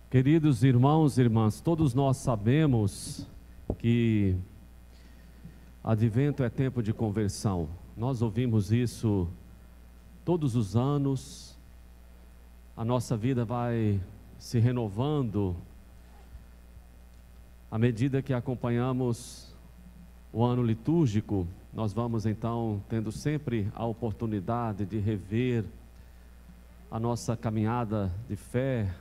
Queridos irmãos e irmãs, todos nós sabemos que Advento é tempo de conversão. Nós ouvimos isso todos os anos. A nossa vida vai se renovando à medida que acompanhamos o ano litúrgico. Nós vamos então tendo sempre a oportunidade de rever a nossa caminhada de fé,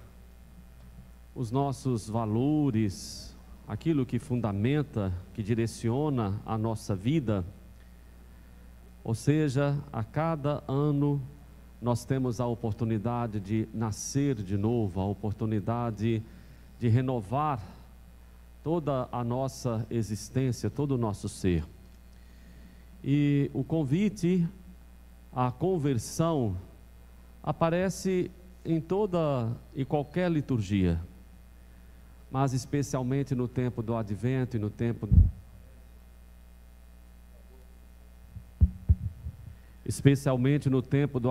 os nossos valores, aquilo que fundamenta, que direciona a nossa vida. Ou seja, a cada ano nós temos a oportunidade de nascer de novo, a oportunidade de renovar toda a nossa existência, todo o nosso ser. E o convite à conversão aparece em toda e qualquer liturgia, mas especialmente no tempo do Advento e no tempo do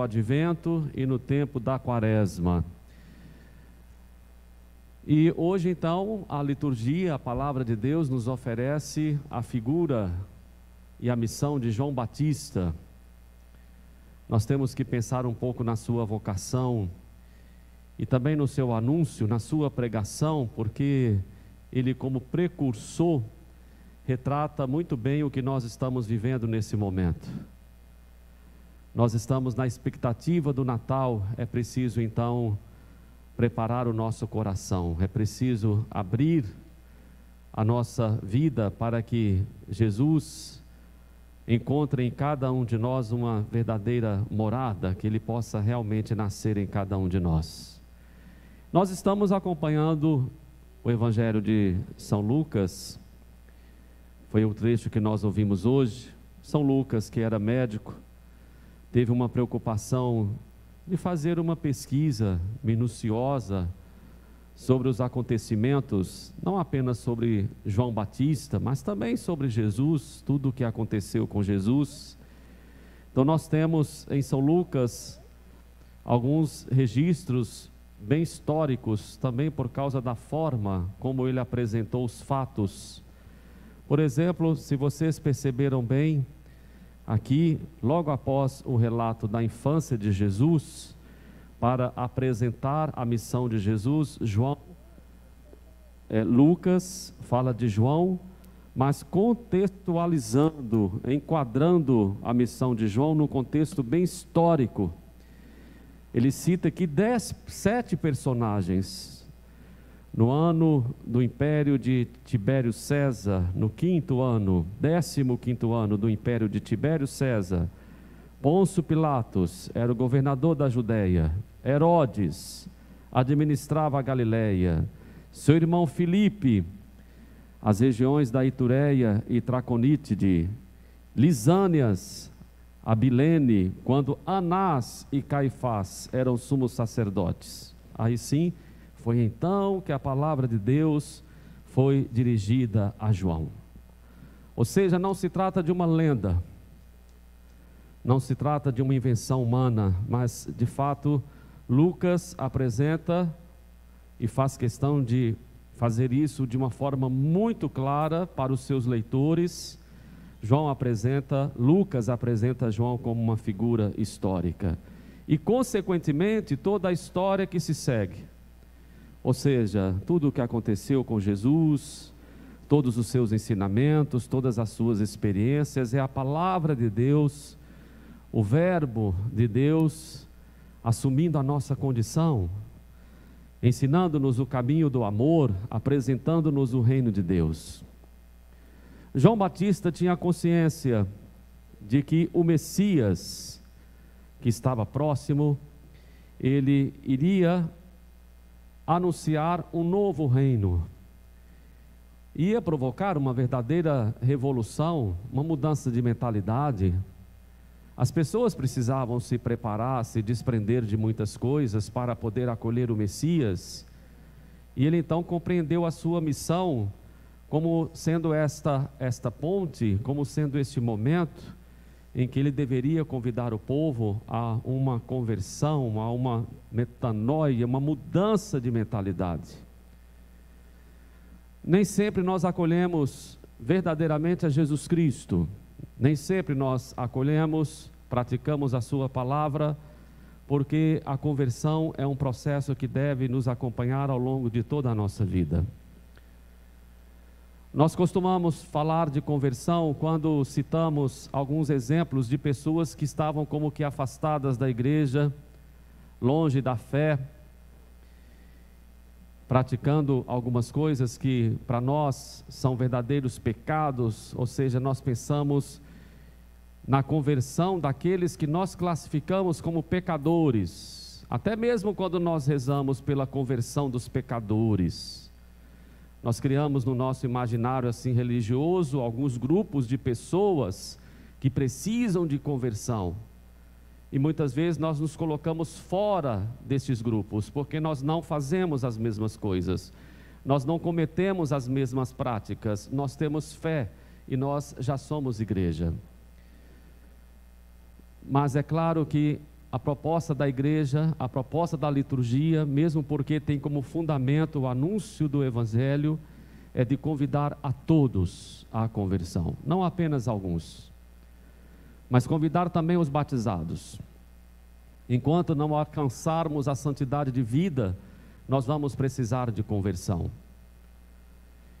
Advento e no tempo da Quaresma. E hoje então a liturgia, a palavra de Deus nos oferece a figura e a missão de João Batista. Nós temos que pensar um pouco na sua vocação e também no seu anúncio, na sua pregação, porque ele, como precursor, retrata muito bem o que nós estamos vivendo nesse momento. Nós estamos na expectativa do Natal. É preciso então preparar o nosso coração, é preciso abrir a nossa vida para que Jesus encontre em cada um de nós uma verdadeira morada, que Ele possa realmente nascer em cada um de nós. Nós estamos acompanhando o Evangelho de São Lucas, foi o trecho que nós ouvimos hoje. São Lucas, que era médico, teve uma preocupação de fazer uma pesquisa minuciosa sobre os acontecimentos, não apenas sobre João Batista, mas também sobre Jesus, tudo o que aconteceu com Jesus. Então nós temos em São Lucas alguns registros bem históricos, também por causa da forma como ele apresentou os fatos. Por exemplo, se vocês perceberam bem, aqui, logo após o relato da infância de Jesus, para apresentar a missão de Jesus, Lucas fala de João, mas contextualizando, enquadrando a missão de João num contexto bem histórico. Ele cita aqui 7 personagens. No ano do império de Tibério César, no 15º ano, 15º ano do império de Tibério César, Pôncio Pilatos era o governador da Judéia, Herodes administrava a Galileia, seu irmão Filipe, as regiões da Itureia e Traconítide, Lisânias, Abilene, quando Anás e Caifás eram sumos sacerdotes. Aí sim, foi então que a palavra de Deus foi dirigida a João. Ou seja, não se trata de uma lenda, não se trata de uma invenção humana, mas de fato Lucas apresenta e faz questão de fazer isso de uma forma muito clara para os seus leitores. Lucas apresenta João como uma figura histórica e consequentemente toda a história que se segue, ou seja, tudo o que aconteceu com Jesus, todos os seus ensinamentos, todas as suas experiências, é a palavra de Deus, o verbo de Deus assumindo a nossa condição, ensinando-nos o caminho do amor, apresentando-nos o reino de Deus. João Batista tinha consciência de que o Messias, que estava próximo, ele iria anunciar um novo reino, ia provocar uma verdadeira revolução, uma mudança de mentalidade. As pessoas precisavam se preparar, se desprender de muitas coisas para poder acolher o Messias, e ele então compreendeu a sua missão como sendo esta ponte, como sendo este momento em que ele deveria convidar o povo a uma conversão, a uma metanoia, uma mudança de mentalidade. Nem sempre nós acolhemos verdadeiramente a Jesus Cristo, nem sempre nós acolhemos, praticamos a sua palavra, porque a conversão é um processo que deve nos acompanhar ao longo de toda a nossa vida. Nós costumamos falar de conversão quando citamos alguns exemplos de pessoas que estavam como que afastadas da igreja, longe da fé, praticando algumas coisas que para nós são verdadeiros pecados, ou seja, nós pensamos na conversão daqueles que nós classificamos como pecadores, até mesmo quando nós rezamos pela conversão dos pecadores. Nós criamos no nosso imaginário assim religioso alguns grupos de pessoas que precisam de conversão. E muitas vezes nós nos colocamos fora destes grupos, porque nós não fazemos as mesmas coisas, nós não cometemos as mesmas práticas, nós temos fé e nós já somos igreja. Mas é claro que a proposta da igreja, a proposta da liturgia, mesmo porque tem como fundamento o anúncio do Evangelho, é de convidar a todos à conversão, não apenas alguns, mas convidar também os batizados. Enquanto não alcançarmos a santidade de vida, nós vamos precisar de conversão.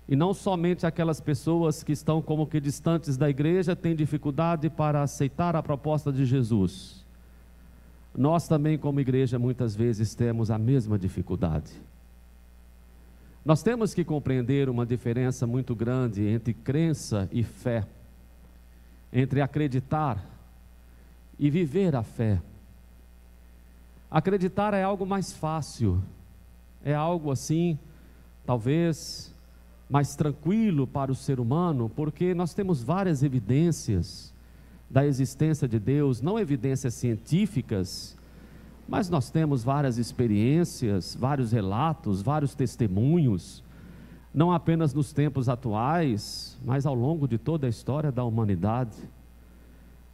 E não somente aquelas pessoas que estão como que distantes da igreja têm dificuldade para aceitar a proposta de Jesus. Nós também como igreja muitas vezes temos a mesma dificuldade. Nós temos que compreender uma diferença muito grande entre crença e fé, entre acreditar e viver a fé. Acreditar é algo mais fácil, é algo assim, talvez mais tranquilo para o ser humano, porque nós temos várias evidências da existência de Deus, não evidências científicas, mas nós temos várias experiências, vários relatos, vários testemunhos, não apenas nos tempos atuais, mas ao longo de toda a história da humanidade.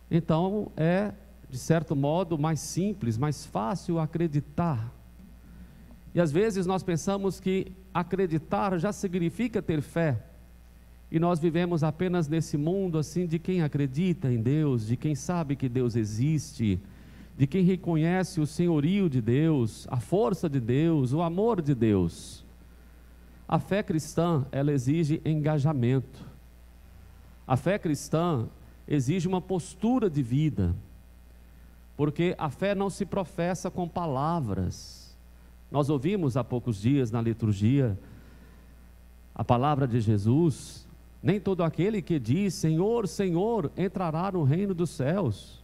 Então é, de certo modo, mais simples, mais fácil acreditar. E às vezes nós pensamos que acreditar já significa ter fé, e nós vivemos apenas nesse mundo assim de quem acredita em Deus, de quem sabe que Deus existe, de quem reconhece o senhorio de Deus, a força de Deus, o amor de Deus. A fé cristã, ela exige engajamento. A fé cristã exige uma postura de vida, porque a fé não se professa com palavras. Nós ouvimos há poucos dias na liturgia a palavra de Jesus: nem todo aquele que diz Senhor, Senhor, entrará no reino dos céus.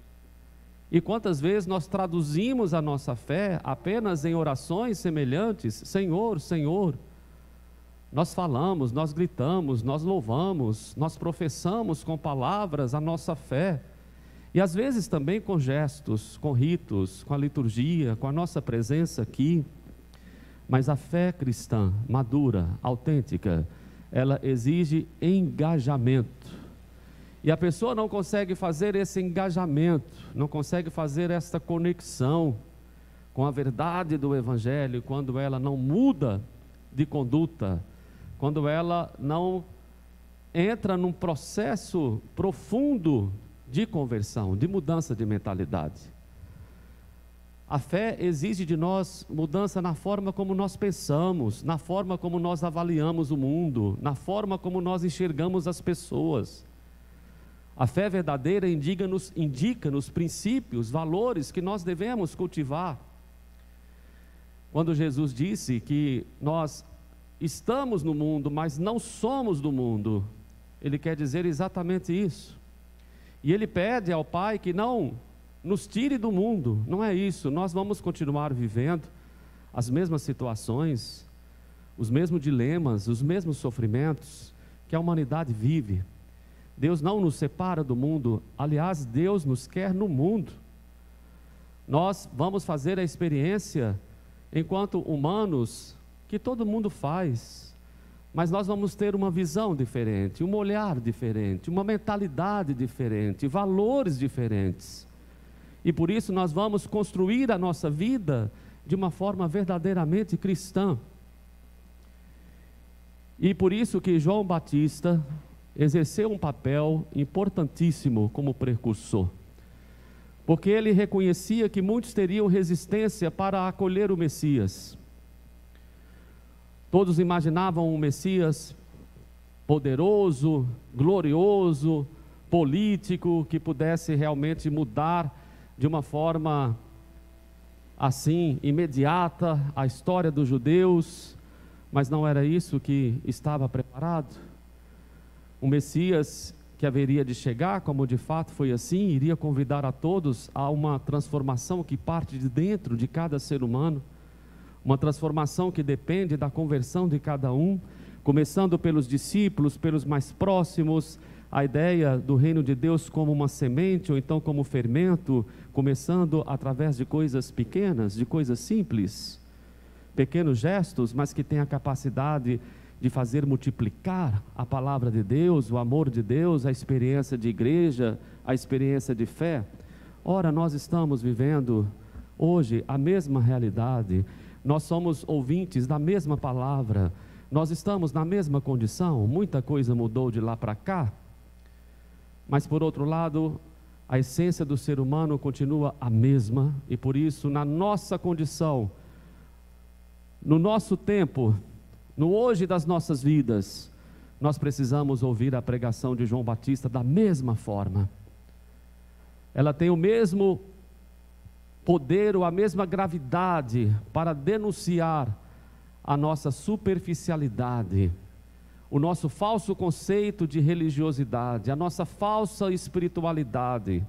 E quantas vezes nós traduzimos a nossa fé apenas em orações semelhantes: Senhor, Senhor. Nós falamos, nós gritamos, nós louvamos, nós professamos com palavras a nossa fé, e às vezes também com gestos, com ritos, com a liturgia, com a nossa presença aqui. Mas a fé cristã, madura, autêntica, ela exige engajamento. E a pessoa não consegue fazer esse engajamento, não consegue fazer essa conexão com a verdade do Evangelho, quando ela não muda de conduta, quando ela não entra num processo profundo de conversão, de mudança de mentalidade. A fé exige de nós mudança na forma como nós pensamos, na forma como nós avaliamos o mundo, na forma como nós enxergamos as pessoas. A fé verdadeira indica-nos princípios, valores que nós devemos cultivar. Quando Jesus disse que nós estamos no mundo, mas não somos do mundo, Ele quer dizer exatamente isso. E Ele pede ao Pai que não nos tire do mundo. Não é isso, nós vamos continuar vivendo as mesmas situações, os mesmos dilemas, os mesmos sofrimentos que a humanidade vive. Deus não nos separa do mundo, aliás, Deus nos quer no mundo. Nós vamos fazer a experiência, enquanto humanos, que todo mundo faz, mas nós vamos ter uma visão diferente, um olhar diferente, uma mentalidade diferente, valores diferentes. E por isso nós vamos construir a nossa vida de uma forma verdadeiramente cristã. E por isso que João Batista exerceu um papel importantíssimo como precursor, porque ele reconhecia que muitos teriam resistência para acolher o Messias. Todos imaginavam um Messias poderoso, glorioso, político, que pudesse realmente mudar de uma forma assim, imediata, a história dos judeus, mas não era isso que estava preparado. O Messias que haveria de chegar, como de fato foi assim, iria convidar a todos a uma transformação que parte de dentro de cada ser humano, uma transformação que depende da conversão de cada um, começando pelos discípulos, pelos mais próximos, a ideia do reino de Deus como uma semente, ou então como fermento, começando através de coisas pequenas, de coisas simples, pequenos gestos, mas que têm a capacidade de fazer multiplicar a palavra de Deus, o amor de Deus, a experiência de igreja, a experiência de fé. Ora, nós estamos vivendo hoje a mesma realidade, nós somos ouvintes da mesma palavra, nós estamos na mesma condição, muita coisa mudou de lá para cá, mas por outro lado, a essência do ser humano continua a mesma, e por isso, na nossa condição, no nosso tempo, no hoje das nossas vidas, nós precisamos ouvir a pregação de João Batista da mesma forma. Ela tem o mesmo poder ou a mesma gravidade para denunciar a nossa superficialidade, o nosso falso conceito de religiosidade, a nossa falsa espiritualidade,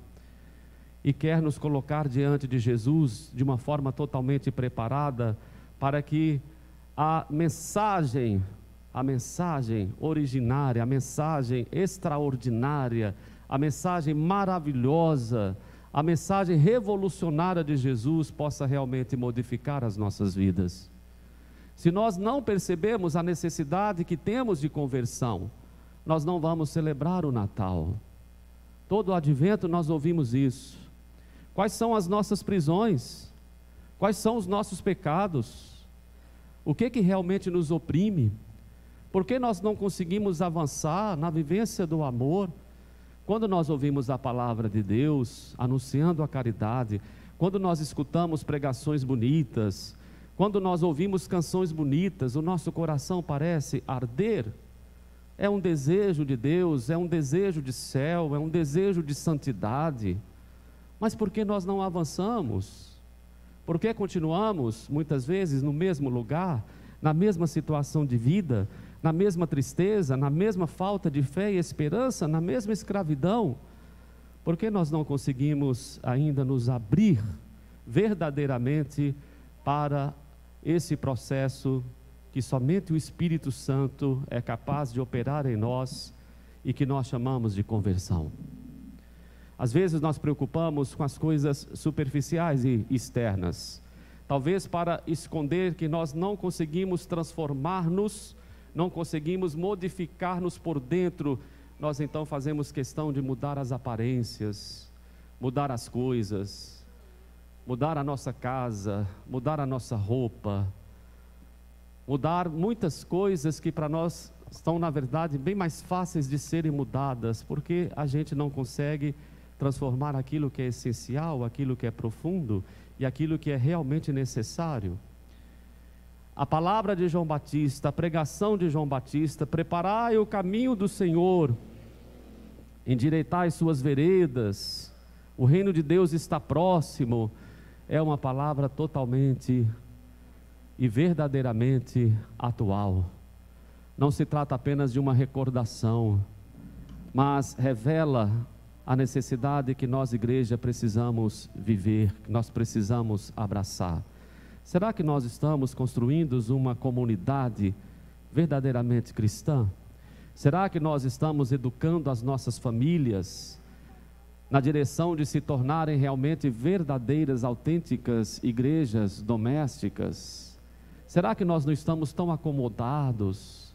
e quer nos colocar diante de Jesus de uma forma totalmente preparada para que a mensagem originária, a mensagem extraordinária, a mensagem maravilhosa, a mensagem revolucionária de Jesus possa realmente modificar as nossas vidas. Se nós não percebemos a necessidade que temos de conversão, nós não vamos celebrar o Natal. Todo o advento nós ouvimos isso. Quais são as nossas prisões? Quais são os nossos pecados? O que realmente nos oprime? Por que nós não conseguimos avançar na vivência do amor? Quando nós ouvimos a palavra de Deus, anunciando a caridade, quando nós escutamos pregações bonitas, quando nós ouvimos canções bonitas, o nosso coração parece arder. É um desejo de Deus, é um desejo de céu, é um desejo de santidade. Mas por que nós não avançamos? Por que continuamos, muitas vezes, no mesmo lugar, na mesma situação de vida, na mesma tristeza, na mesma falta de fé e esperança, na mesma escravidão? Por que nós não conseguimos ainda nos abrir verdadeiramente para esse processo que somente o Espírito Santo é capaz de operar em nós e que nós chamamos de conversão? Às vezes nós preocupamos com as coisas superficiais e externas, talvez para esconder que nós não conseguimos transformar-nos, não conseguimos modificar-nos por dentro. Nós então fazemos questão de mudar as aparências, mudar as coisas, mudar a nossa casa, mudar a nossa roupa, mudar muitas coisas que para nós estão, na verdade, bem mais fáceis de serem mudadas, porque a gente não consegue transformar aquilo que é essencial, aquilo que é profundo e aquilo que é realmente necessário. A palavra de João Batista, a pregação de João Batista, preparai o caminho do Senhor, endireitai suas veredas, o reino de Deus está próximo, é uma palavra totalmente e verdadeiramente atual. Não se trata apenas de uma recordação, mas revela a necessidade que nós, igreja, precisamos viver, que nós precisamos abraçar. Será que nós estamos construindo uma comunidade verdadeiramente cristã? Será que nós estamos educando as nossas famílias na direção de se tornarem realmente verdadeiras, autênticas igrejas domésticas? Será que nós não estamos tão acomodados?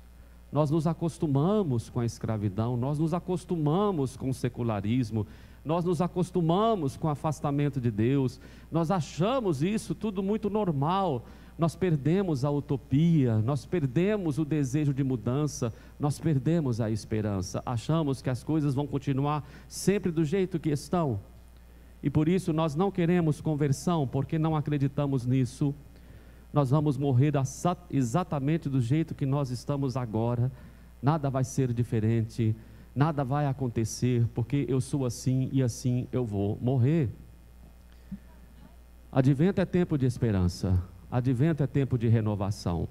Nós nos acostumamos com a escravidão, nós nos acostumamos com o secularismo, nós nos acostumamos com o afastamento de Deus, nós achamos isso tudo muito normal, nós perdemos a utopia, nós perdemos o desejo de mudança, nós perdemos a esperança, achamos que as coisas vão continuar sempre do jeito que estão, e por isso nós não queremos conversão, porque não acreditamos nisso. Nós vamos morrer exatamente do jeito que nós estamos agora, nada vai ser diferente, nada vai acontecer, porque eu sou assim e assim eu vou morrer. Advento é tempo de esperança, advento é tempo de renovação,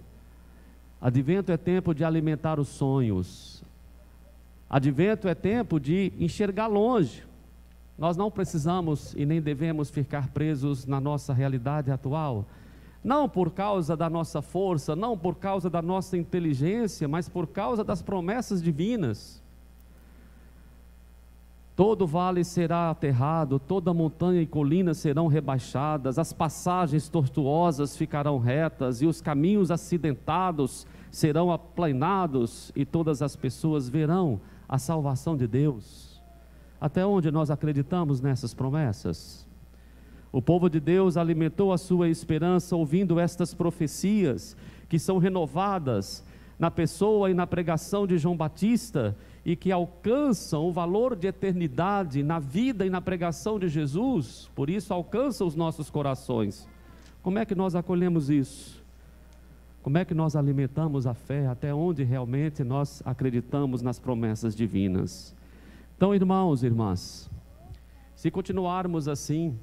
advento é tempo de alimentar os sonhos, advento é tempo de enxergar longe. Nós não precisamos e nem devemos ficar presos na nossa realidade atual, não por causa da nossa força, não por causa da nossa inteligência, mas por causa das promessas divinas. Todo vale será aterrado, toda montanha e colina serão rebaixadas, as passagens tortuosas ficarão retas, e os caminhos acidentados serão aplanados, e todas as pessoas verão a salvação de Deus. Até onde nós acreditamos nessas promessas? O povo de Deus alimentou a sua esperança ouvindo estas profecias, que são renovadas na pessoa e na pregação de João Batista, e que alcançam o valor de eternidade na vida e na pregação de Jesus, por isso alcançam os nossos corações. Como é que nós acolhemos isso? Como é que nós alimentamos a fé? Até onde realmente nós acreditamos nas promessas divinas? Então, irmãos e irmãs, se continuarmos assim,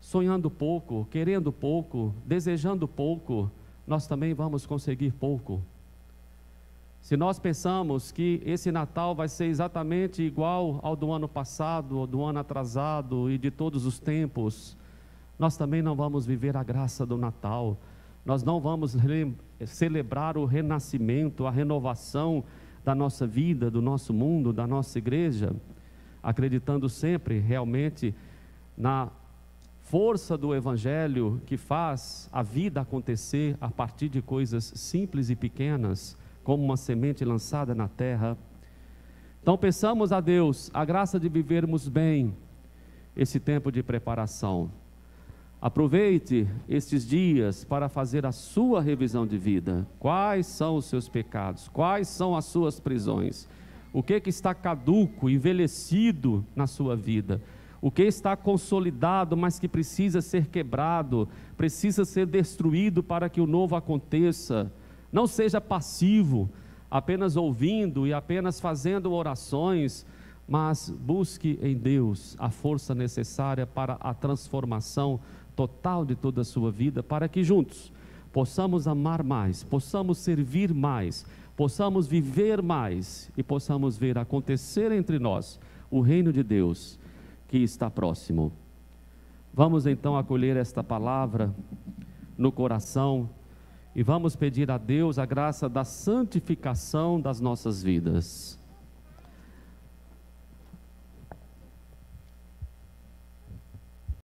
sonhando pouco, querendo pouco, desejando pouco, nós também vamos conseguir pouco. Se nós pensamos que esse Natal vai ser exatamente igual ao do ano passado, ou do ano atrasado e de todos os tempos, nós também não vamos viver a graça do Natal, nós não vamos celebrar o renascimento, a renovação da nossa vida, do nosso mundo, da nossa igreja, acreditando sempre realmente na força do Evangelho que faz a vida acontecer a partir de coisas simples e pequenas, como uma semente lançada na terra. Então peçamos a Deus a graça de vivermos bem esse tempo de preparação. Aproveite estes dias para fazer a sua revisão de vida. Quais são os seus pecados? Quais são as suas prisões? O que está caduco, envelhecido na sua vida? O que está consolidado, mas que precisa ser quebrado, precisa ser destruído para que o novo aconteça? Não seja passivo, apenas ouvindo e apenas fazendo orações, mas busque em Deus a força necessária para a transformação total de toda a sua vida, para que juntos possamos amar mais, possamos servir mais, possamos viver mais e possamos ver acontecer entre nós o reino de Deus que está próximo. Vamos então acolher esta palavra no coração e vamos pedir a Deus a graça da santificação das nossas vidas.